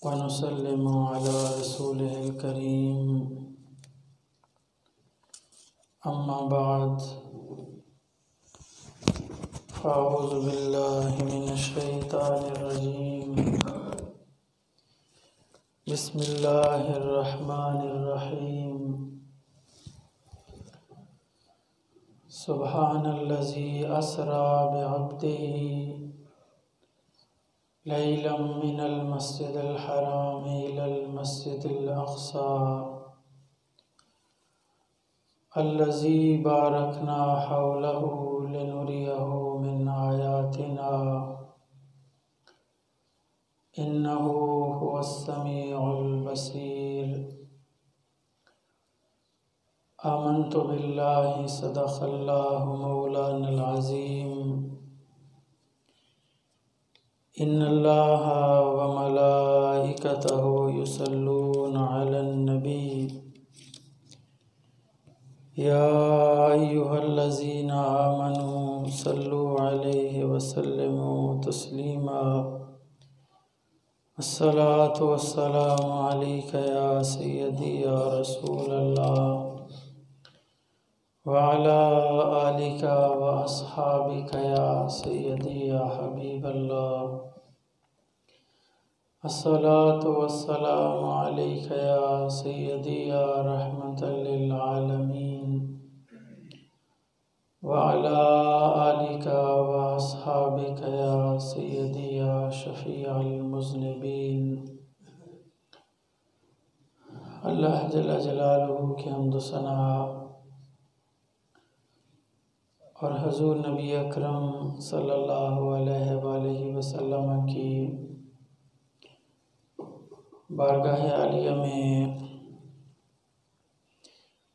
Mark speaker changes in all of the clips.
Speaker 1: वनुसल्लिमु अला रसूलिहिल करीम। अम्मा बाद, फ़अऊज़ु बिल्लाहि मिनश शैतानिर रजीम। बिस्मिल्लाहिर रहमानिर रहीम। सुब्हानल्लज़ी अस्रा बिअब्दिही लैलन मिनल मस्जिदिल हराम इलल मस्जिदिल अक़सा अल्लज़ी बारकना हौलहु लिनुरियहु मिन आयातिना इन्नहु हुवस्समीउल बसीर। आमन्तु बिल्लाहि सदक़ल्लाहु मौलानल अज़ीम। इन्नल्लाहा व मलाइकतहु युसल्लूना अलन नबी या अय्युहल्लज़ीना आमनू सल्लु अलैहि वसल्लिमू तस्लीमा। अस्सलातु वस्सलामु अलैका या सय्यदी या रसूलल्लाह व अला आलिका व अस्हाबिका या सय्यदी या हबीबल्लाह। अस्सलातु वस्सलामु अलैका या सय्यदी या रहमतल लिल आलमीन व अला आलिका व अस्हाबिका या सय्यदी या शफ़ीअल मुज़निबीन। अल्लाह जल्ल जलालुहु की हम्द व सना और हुज़ूर नबी अकरम सल्लल्लाहु अलैहि वसल्लम की बारगाह आलिया में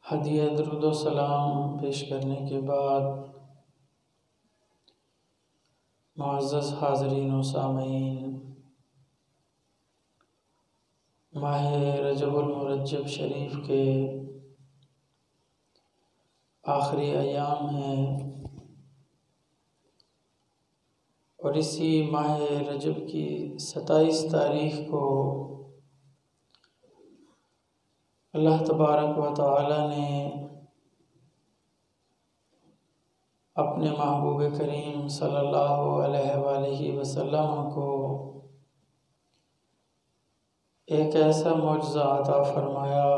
Speaker 1: हदिया दुरूद व सलाम पेश करने के बाद, मुअज़्ज़ज़ हाज़रीन व सामीन, माह रजबुल मुरज्जब शरीफ के आखिरी अयाम हैं और इसी माह रजब की 27 तारीख को अल्लाह तबारक व तआला ने अपने महबूब करीम सल्लल्लाहु अलैहि वसल्लम को एक ऐसा मौजज़ा अता फरमाया,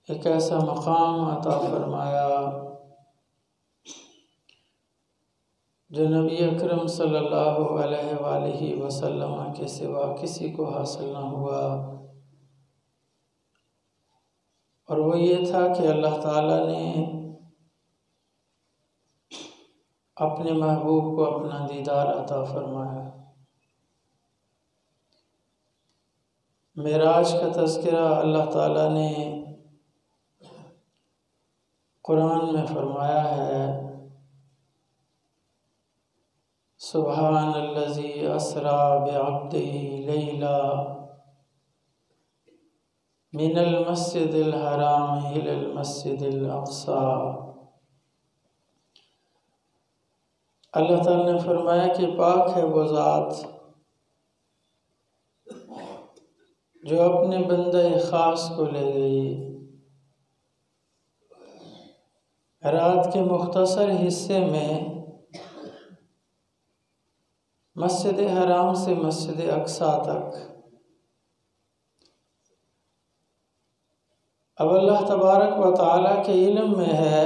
Speaker 1: एक ऐसा मकाम अता फरमाया जो नबी अकरम सल्लल्लाहु अलैहि वसल्लम के सिवा किसी को हासिल न हुआ। और वो ये था कि अल्लाह ताला ने अपने महबूब को अपना दीदार अता फरमाया। मेराज का तज़किरा अल्लाह ताला ने कुरान में फरमाया है, सुब्हानल्लज़ी अस्रा बिअब्दिही लैला मिनल मस्जिदिल हराम इलल मस्जिदिल अक़सा। अल्लाह ताला ने फरमाया कि पाक है वो ज़ात जो अपने बंदे ख़ास को ले गई रात के मुख्तसर हिस्से में मस्जिद हराम से मस्जिद अक़सा तक। अब अल्लाह तबारक व तआला के इल्म में है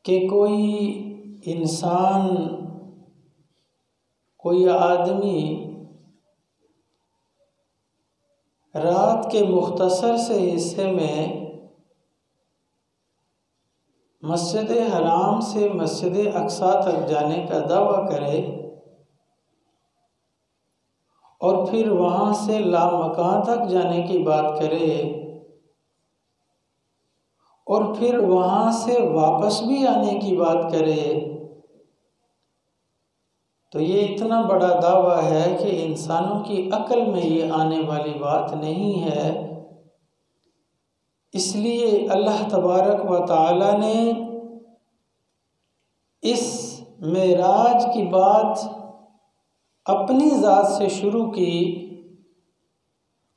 Speaker 1: कि कोई इंसान, कोई आदमी रात के मुख्तसर से हिस्से में मस्जिद हराम से मस्जिद अक़सा तक जाने का दावा करे और फिर वहाँ से लामकान तक जाने की बात करे और फिर वहाँ से वापस भी आने की बात करे, तो ये इतना बड़ा दावा है कि इंसानों की अक्ल में ये आने वाली बात नहीं है। इसलिए अल्लाह तबारक व तआला ने इस मेराज की बात अपनी ज़ात से शुरू की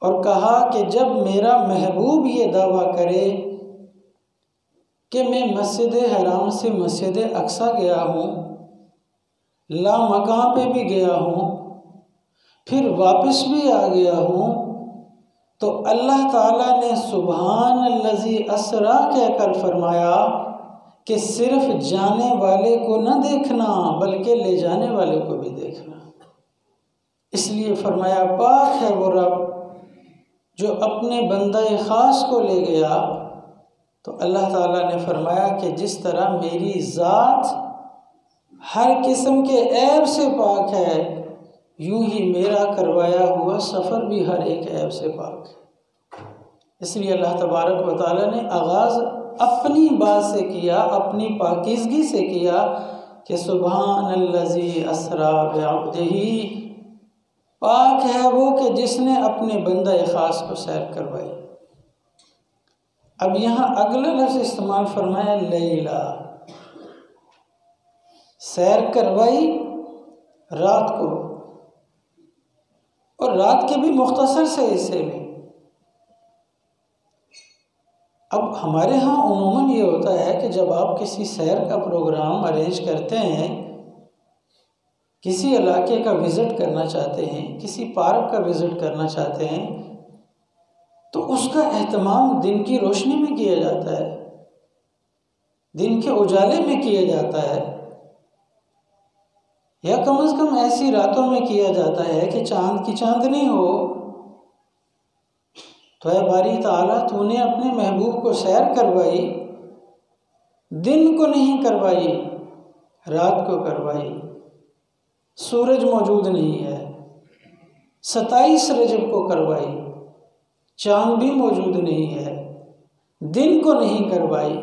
Speaker 1: और कहा कि जब मेरा महबूब ये दावा करे कि मैं मस्जिद हराम से मस्जिद अक्सा गया हूँ, लामकां पे भी गया हूँ, फिर वापस भी आ गया हूँ, तो अल्लाह ताला ने सुबहान अल्लज़ी असरा कहकर फरमाया कि सिर्फ जाने वाले को न देखना बल्कि ले जाने वाले को भी देखना। इसलिए फरमाया पाक है वो रब जो अपने बंदा ख़ास को ले गया। तो अल्लाह ताला ने फरमाया कि जिस तरह मेरी ज़ात हर किस्म के ऐब से पाक है, यूं ही मेरा करवाया हुआ सफ़र भी हर एक ऐब से पाक है। इसलिए अल्लाह तबारक व तआला ने आगाज़ अपनी बात से किया, अपनी पाकीज़गी से किया कि सुबहान अल्लज़ी असरा बिअब्दिही, पाक है वो कि जिसने अपने बंदा ख़ास को सैर करवाई। अब यहाँ अगला लफ्ज़ इस्तेमाल फरमाया लैला, सैर करवाई रात को, और रात के भी मुख्तसर से हिस्से में। अब हमारे यहाँ उमूमन ये होता है कि जब आप किसी सैर का प्रोग्राम अरेंज करते हैं, किसी इलाके का विज़िट करना चाहते हैं, किसी पार्क का विज़िट करना चाहते हैं, तो उसका एहतमाम दिन की रोशनी में किया जाता है, दिन के उजाले में किया जाता है, या कम से कम ऐसी रातों में किया जाता है कि चांद की चांदनी हो। तो ऐ बारी ताला तूने अपने महबूब को सैर करवाई, दिन को नहीं करवाई, रात को करवाई। सूरज मौजूद नहीं है, 27 रजब को करवाई, चांद भी मौजूद नहीं है, दिन को नहीं करवाई,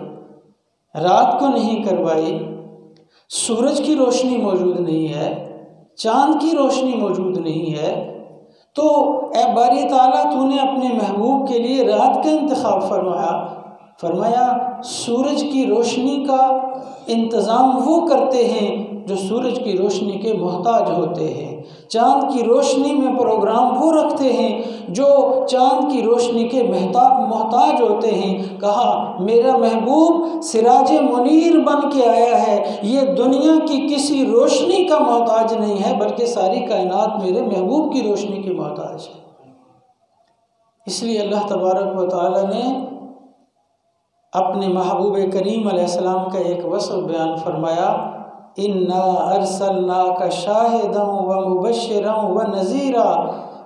Speaker 1: रात को नहीं करवाई, सूरज की रोशनी मौजूद नहीं है, चांद की रोशनी मौजूद नहीं है। तो ए बारी ताला तूने अपने महबूब के लिए रात का इंतखाब फरमाया सूरज की रोशनी का इंतज़ाम वो करते हैं जो सूरज की रोशनी के मोहताज होते हैं, चाँद की रोशनी में प्रोग्राम वो रखते हैं जो चाँद की रोशनी के मोहताज होते हैं। कहा मेरा महबूब सिराज मुनीर बन के आया है, ये दुनिया की किसी रोशनी का मोहताज नहीं है बल्कि सारी कायनात मेरे महबूब की रोशनी की मोहताज है। इसलिए अल्लाह तबारक व तआला ने अपने महबूब करीम अलैहिस्सलाम का एक वस्फ़ बयान फरमाया, इन्ना अरसलनाका शाहिदन व मुबश्शिरन व नज़ीरा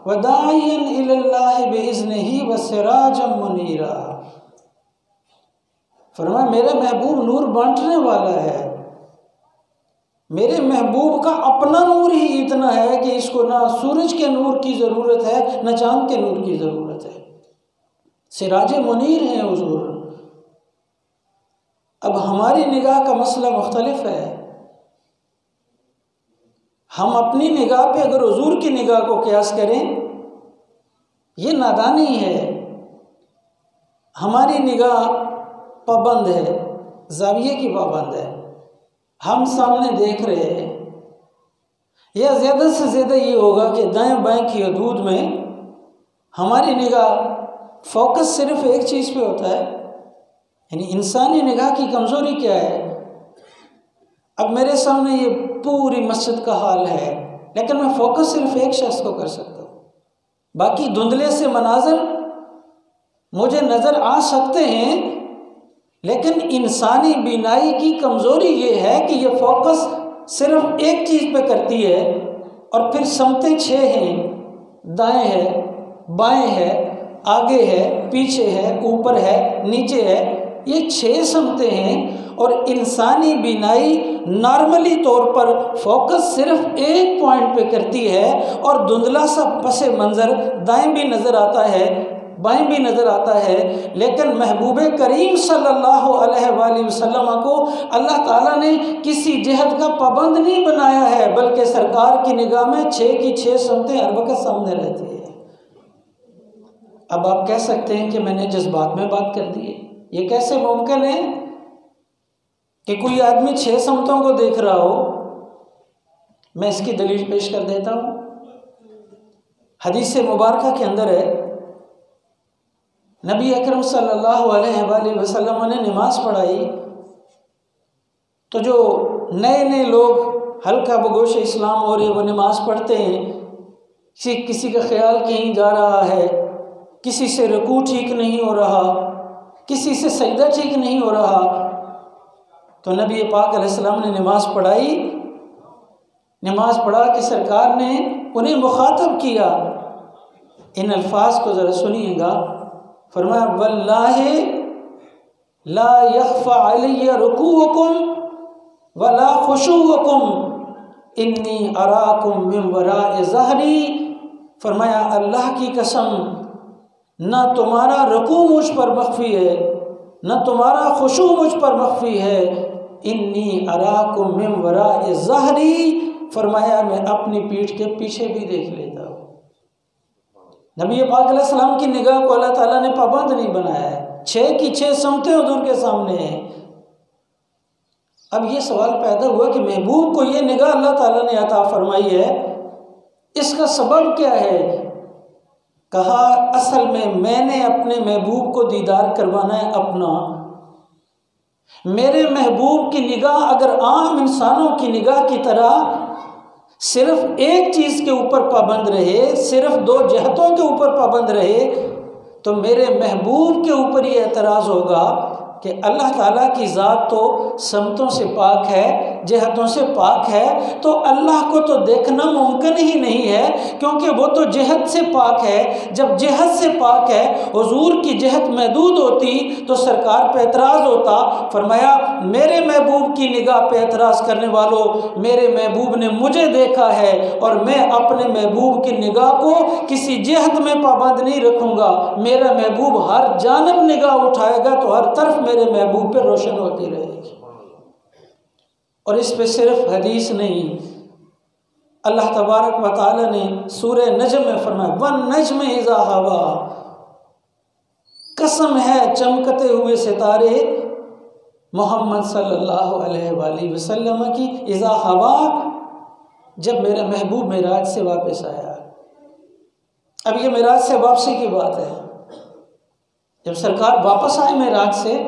Speaker 1: व दाइयन इलल्लाहि बिइज़्निही व सिराजम मुनीरा। फरमाया मेरा महबूब नूर बांटने वाला है, मेरे महबूब का अपना नूर ही इतना है कि इसको ना सूरज के नूर की ज़रूरत है न चाँद के नूर की ज़रूरत है। सिराज मुनीर हैं हुज़ूर। अब हमारी निगाह का मसला मुख्तलिफ है। हम अपनी निगाह पे अगर हुज़ूर की निगाह को क़यास करें, ये नादानी है। हमारी निगाह पाबंद है, ज़ाविये की पाबंद है, हम सामने देख रहे हैं। या ज़्यादा से ज़्यादा ये होगा कि दाएं बाएं की हदूद में हमारी निगाह फोकस सिर्फ एक चीज़ पे होता है। यानी इंसानी निगाह की कमज़ोरी क्या है? अब मेरे सामने ये पूरी मस्जिद का हाल है, लेकिन मैं फोकस सिर्फ एक शख्स को कर सकता हूँ। बाकी धुंधले से मनाज़र मुझे नज़र आ सकते हैं, लेकिन इंसानी बीनाई की कमज़ोरी ये है कि ये फोकस सिर्फ एक चीज़ पे करती है और फिर समतें 6 हैं, दाएं है, बाएं है, आगे है, पीछे है, ऊपर है, नीचे है। ये 6 समतें हैं और इंसानी बीनाई नॉर्मली तौर पर फोकस सिर्फ एक पॉइंट पे करती है और धुंधला सा पस मंज़र दाएं भी नज़र आता है, बाएं भी नज़र आता है। लेकिन महबूब करीम सल्लल्लाहु अलैहि वसल्लम को अल्लाह ताला ने किसी जहत का पाबंद नहीं बनाया है, बल्कि सरकार की निगाह में 6 की 6 समतें हर वक्त सामने रहती है। अब आप कह सकते हैं कि मैंने जज्बात में बात कर दी है। ये कैसे मुमकिन है कि कोई आदमी 6 समतों को देख रहा हो मैं इसकी दलील पेश कर देता हूँ। हदीस मुबारक के अंदर है, नबी अकरम सल्लल्लाहु अलैहि वसल्लम ने नमाज पढ़ाई तो जो नए नए लोग हल्का बगोश इस्लाम हो रहे वो नमाज पढ़ते हैं, किसी का ख्याल कहीं जा रहा है, किसी से रुकू ठीक नहीं हो रहा, किसी से सजदा ठीक नहीं हो रहा, तो नबी पाक अलैहिस्सलाम ने नमाज पढ़ाई। नमाज पढ़ा कि सरकार ने उन्हें मुखातब किया। इन अल्फाज को ज़रा सुनिएगा। फरमाया वल्लाहि ला यख्फा अलैया रुकूअकुम वला खुशूअकुम इन्नी अराकुम मिन वराए ज़हरी। फरमाया अल्लाह की कसम, न तुम्हारा रुकू मुझ पर मख्फी है, न तुम्हारा खुशू मुझ पर मख्फी है। इन्नी अराकुम मिन वराए ज़हरी। फरमाया मैं अपनी पीठ के पीछे भी देख लेता हूँ। नबी पाक अलैहिस्सलाम की निगाह को अल्लाह ताला ने पाबंद नहीं बनाया है, 6 की 6 समतें हुजूर के सामने हैं। अब ये सवाल पैदा हुआ कि महबूब को ये निगाह अल्लाह ताला ने अता फरमाई है, इसका सबब क्या है? कहा असल में मैंने अपने महबूब को दीदार करवाना है अपना। मेरे महबूब की निगाह अगर आम इंसानों की निगाह की तरह सिर्फ एक चीज़ के ऊपर पाबंद रहे, सिर्फ 2 जहतों के ऊपर पाबंद रहे, तो मेरे महबूब के ऊपर ये एतराज़ होगा कि अल्लाह ताला की ज़ात तो समतों से पाक है, जहतों से पाक है, तो अल्लाह को तो देखना मुमकिन ही नहीं है, क्योंकि वो तो जहत से पाक है। जब जहत से पाक है, हुजूर की जहत महदूद होती तो सरकार पे एतराज़ होता। फरमाया मेरे महबूब की निगाह पे एतराज़ करने वालों, मेरे महबूब ने मुझे देखा है और मैं अपने महबूब की निगाह को किसी जहत में पाबंद नहीं रखूँगा। मेरा महबूब हर जानब निगाह उठाएगा तो हर तरफ मेरे महबूब पे रोशन होती रहेगी। और इस पे सिर्फ हदीस नहीं, अल्लाह तबारक व तआला ने सूरह नजम में फरमाया वन नज्म इज़ा हवा, कसम है चमकते हुए सितारे मोहम्मद सल्लल्लाहु अलैहि वसल्लम की, इज़ा हवा, जब मेरा महबूब मेराज से वापस आया। अब ये मेराज से वापसी की बात है। जब सरकार वापस आए मेराज से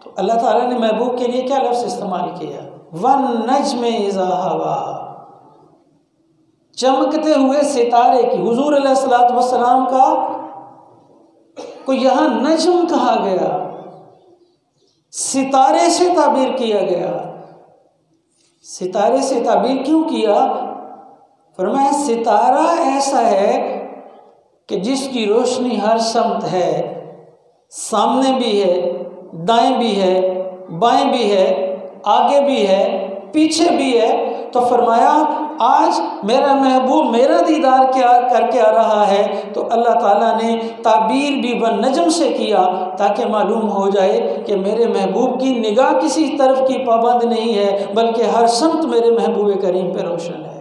Speaker 1: तो अल्लाह ताला ने महबूब के लिए क्या लफ्ज़ इस्तेमाल किया? वन नज्म इज़ा हवा, चमकते हुए सितारे की। हुजूर अलैहिस्सलातु वस्सलाम का को यहाँ नज्म कहा गया, सितारे से ताबीर किया गया। सितारे से ताबीर क्यों किया? फरमाया सितारा ऐसा है कि जिसकी रोशनी हर समत है, सामने भी है, दाएं भी है, बाएं भी है, आगे भी है, पीछे भी है। तो फरमाया आज मेरा महबूब मेरा दीदार क्या करके आ रहा है, तो अल्लाह ताला ने ताबीर भी वन नजम से किया ताकि मालूम हो जाए कि मेरे महबूब की निगाह किसी तरफ की पाबंद नहीं है, बल्कि हर समत मेरे महबूब करीम पे रोशन है।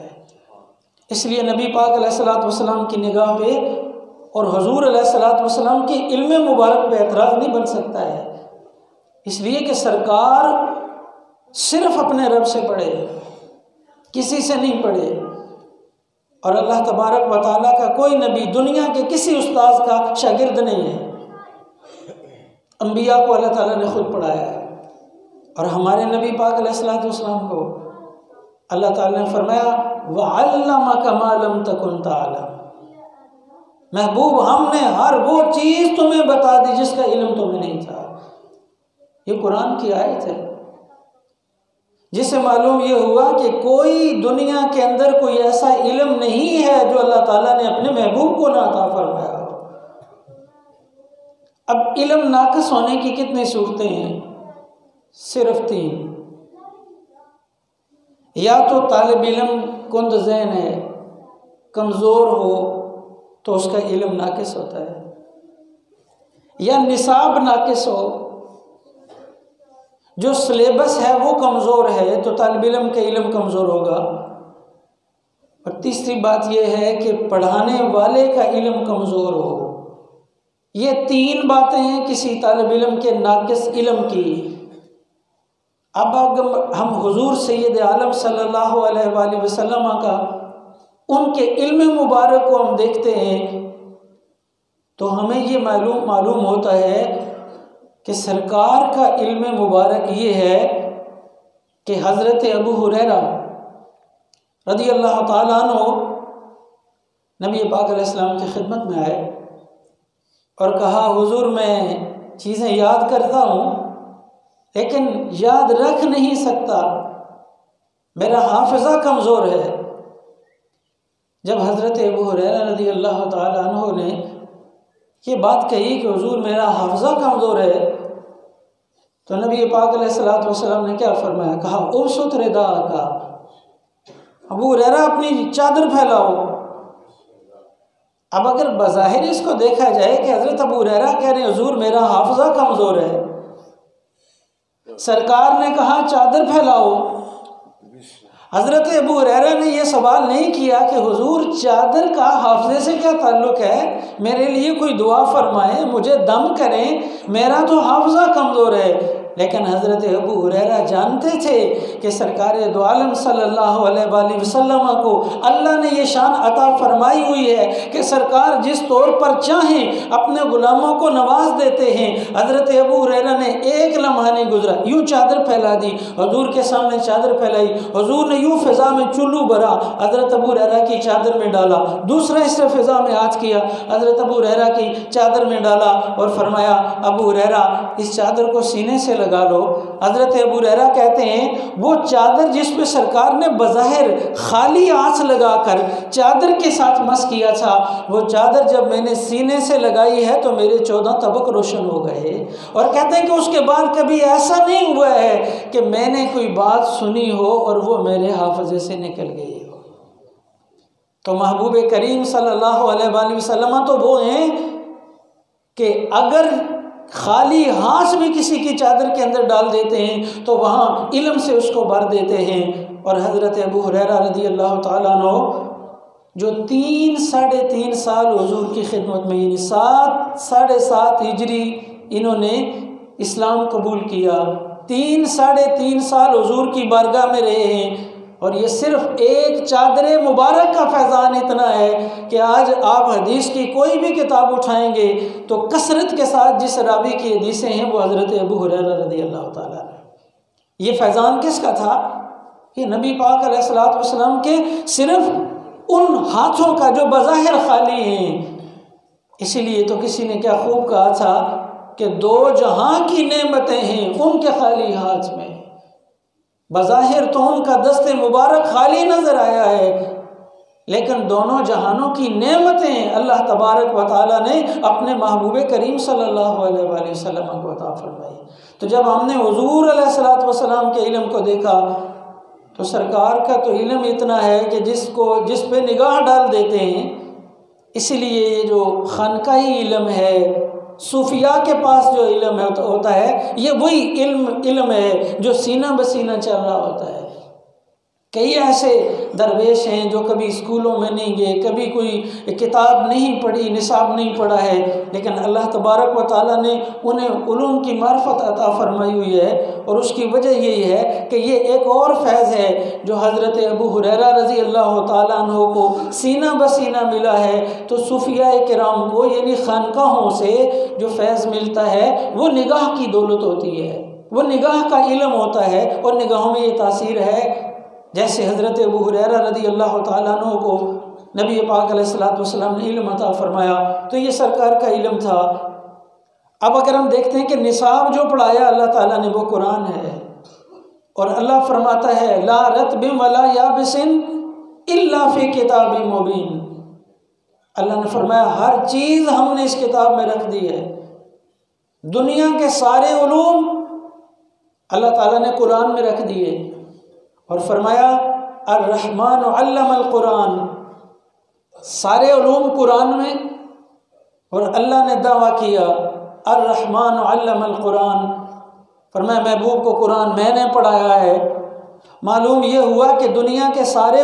Speaker 1: इसलिए नबी पाक अलैहिस्सलातु वस्सलाम की निगाह पे और हुजूर अलैहिस्सलातु वस्सलाम के इल्म मुबारक पे एतराज़ नहीं बन सकता है, इसलिए कि सरकार सिर्फ अपने रब से पढ़े, किसी से नहीं पढ़े। और अल्लाह तबारक व तआला का कोई नबी दुनिया के किसी उस्ताद का शागिर्द नहीं है। अंबिया को अल्लाह ताला ने खुद पढ़ाया है, और हमारे नबी पाक अलैहिस्सलातु वस्सलाम को अल्लाह ताला ने फरमाया वअल्लमका मा लम तकुन तअलम। महबूब हमने हर वो चीज़ तुम्हें बता दी जिसका इल्म तुम्हें नहीं था। ये कुरान की आयत है, जिससे मालूम ये हुआ कि कोई दुनिया के अंदर कोई ऐसा इल्म नहीं है जो अल्लाह ताला ने अपने महबूब को ना अता फरमाया हो। अब इल्म नाक़िस होने की कितनी सूरतें हैं? सिर्फ 3। या तो तालिब इल्म कुंद ज़हन है, कमज़ोर हो तो उसका इल्म नाक़िस होता है, या निसाब नाक़िस हो, जो सिलेबस है वो कमज़ोर है तो तालिब इल्म का इल्म कमज़ोर होगा। और तीसरी बात यह है कि पढ़ाने वाले का इल्म कमज़ोर हो। ये 3 बातें हैं किसी तालिब इल्म के नाक़िस इल्म की। अब अगर हम हुजूर सैयद आलम सल्लल्लाहु अलैहि वसल्लम का उनके इल्म मुबारक को हम देखते हैं तो हमें ये मालूम होता है कि सरकार का इल्म मुबारक ये है कि हज़रत अबू हुरैरा रज़ी अल्लाह ताला अन्हु नबी पाक अलैहिस्सलाम की खिदमत में आए और कहा, हुजूर मैं चीज़ें याद करता हूँ लेकिन याद रख नहीं सकता, मेरा हाफिज़ा कमज़ोर है। जब हज़रत अबू हुरैरा रज़ी अल्लाह ताला अन्हु ने ये बात कही कि हुजूर मेरा हाफिज़ा कमज़ोर है, तो नबी पाक अलैहिस्सलातु वस्सलाम ने क्या फरमाया, कहा उबसुत रिदा का, अबू हुरैरा अपनी चादर फैलाओ। अब अगर बज़ाहिर इसको देखा जाए कि हज़रत अबू हुरैरा कह रहे हैं हुजूर मेरा हाफिज़ा कमज़ोर है, सरकार ने कहा चादर फैलाओ। हज़रत अबू हुरैरा ने यह सवाल नहीं किया कि हुजूर चादर का हाफिज़े से क्या ताल्लुक़ है, मेरे लिए कोई दुआ फरमाएं, मुझे दम करें, मेरा तो हाफिज़ा कमज़ोर है। लेकिन हज़रत अबू हुरैरा जानते थे कि सरकार दो आलम सल्लल्लाहु अलैहि वसल्लम को अल्लाह ने ये शान अता फरमाई हुई है कि सरकार जिस तौर पर चाहें अपने गुलामों को नवाज देते हैं। हज़रत अबू हुरैरा ने एक लम्हा नहीं गुजरा, यूँ चादर फैला दी, हुजूर के सामने चादर फैलाई, हुजूर ने यूँ फ़िज़ा में चुल्लू भरा, हज़रत अबू हुरैरा की चादर में डाला, दूसरा हिस्सा फ़िज़ा में हाथ किया, हज़रत अबू हुरैरा की चादर में डाला और फरमाया, अबू हुरैरा इस चादर को सीने से लगा लो। हज़रत अबू हुरैरा कहते हैं वो चादर जिस पे सरकार ने बज़ाहिर खाली आँच लगाकर चादर के साथ मस किया था, वो चादर जब मैंने सीने से लगाई है तो मेरे 14 तबक रोशन हो गए। और कहते हैं कि उसके बाद कभी ऐसा नहीं हुआ है कि मैंने कोई बात सुनी हो और वो मेरे हाफ़िज़े से निकल गई हो। तो महबूब करीम सल्लल्लाहु अलैहि वसल्लम तो वो हैं कि अगर खाली हाथ भी किसी की चादर के अंदर डाल देते हैं तो वहाँ इल्म से उसको भर देते हैं। और हज़रत अबू हुरैरा रज़ी अल्लाह ताला अन्हु जो 3-3.5 साल हुजूर की खिदमत में, यानी 7-7.5 हिजरी इन्होंने इस्लाम कबूल किया, 3-3.5 साल हुजूर की बारगाह में रहे हैं। और ये सिर्फ एक चादर मुबारक का फैज़ान इतना है कि आज आप हदीस की कोई भी किताब उठाएंगे तो कसरत के साथ जिस रावी की हदीसें हैं वो हज़रत अबू हुरैरा रज़ी अल्लाह ताला। ये फैज़ान किसका था? ये नबी पाक अलैहिस्सलातु वस्सलाम के सिर्फ उन हाथों का जो बज़ाहिर खाली हैं। इसीलिए तो किसी ने क्या खूब कहा था कि 2 जहां की नेमतें हैं उनके खाली हाथ में। बज़ाहिर तो उनका दस्ते मुबारक खाली नज़र आया है, लेकिन दोनों जहानों की नेमतें अल्लाह तबारक व तआला ने अपने महबूब करीम सल्लल्लाहु अलैहि वसल्लम को अता फरमाई। तो जब हमने हुजूर अलैहिस्सलातु वस्सलाम के इल्म को देखा तो सरकार का तो इल्म इतना है कि जिस पे निगाह डाल देते हैं। इसीलिए ये जो खानकाही इल्म है, सूफिया के पास जो इल्म होता है, ये वही इल्म है जो सीना बसीना चल रहा होता है। कई ऐसे दरवेश हैं जो कभी स्कूलों में नहीं गए, कभी कोई किताब नहीं पढ़ी, निसाब नहीं पढ़ा है, लेकिन अल्लाह तबारक व तआला ने उन्हें उलूम की मार्फत अता फरमाई हुई है। और उसकी वजह यही है कि ये एक और फैज़ है जो हज़रत अबू हुरैरा रज़ी अल्लाह तआला अन्हु को सीना बसीना मिला है। तो सूफिया किराम को यानी खानकाहों से जो फैज़ मिलता है वो निगाह की दौलत होती है, वो निगाह का इल्म होता है और निगाहों में ये तासीर है। जैसे हज़रत अबू हुरैरा रज़ी अल्लाह तआला अन्हु को नबी पाक अलैहिस्सलातु वस्सलाम ने इल्म अता फरमाया, तो ये सरकार का इल्म था। अब अगर हम देखते हैं कि निसाब जो पढ़ाया अल्लाह ताला ने वो कुरान है, और अल्लाह फरमाता है ला रत्बिन वला याबिसिन इल्ला फ़ी किताबिन मुबीन। अल्लाह ने फरमाया हर चीज़ हमने इस किताब में रख दी है। दुनिया के सारे उलूम अल्लाह ताला ने कुरान में रख दिए और फरमाया अर्रहमान अल्लमल कुरान, सारे उलूम कुरान में। और अल्लाह ने दावा किया अर्रहमान अल्लमल कुरान, फरमाया महबूब को कुरान मैंने पढ़ाया है। मालूम ये हुआ कि दुनिया के सारे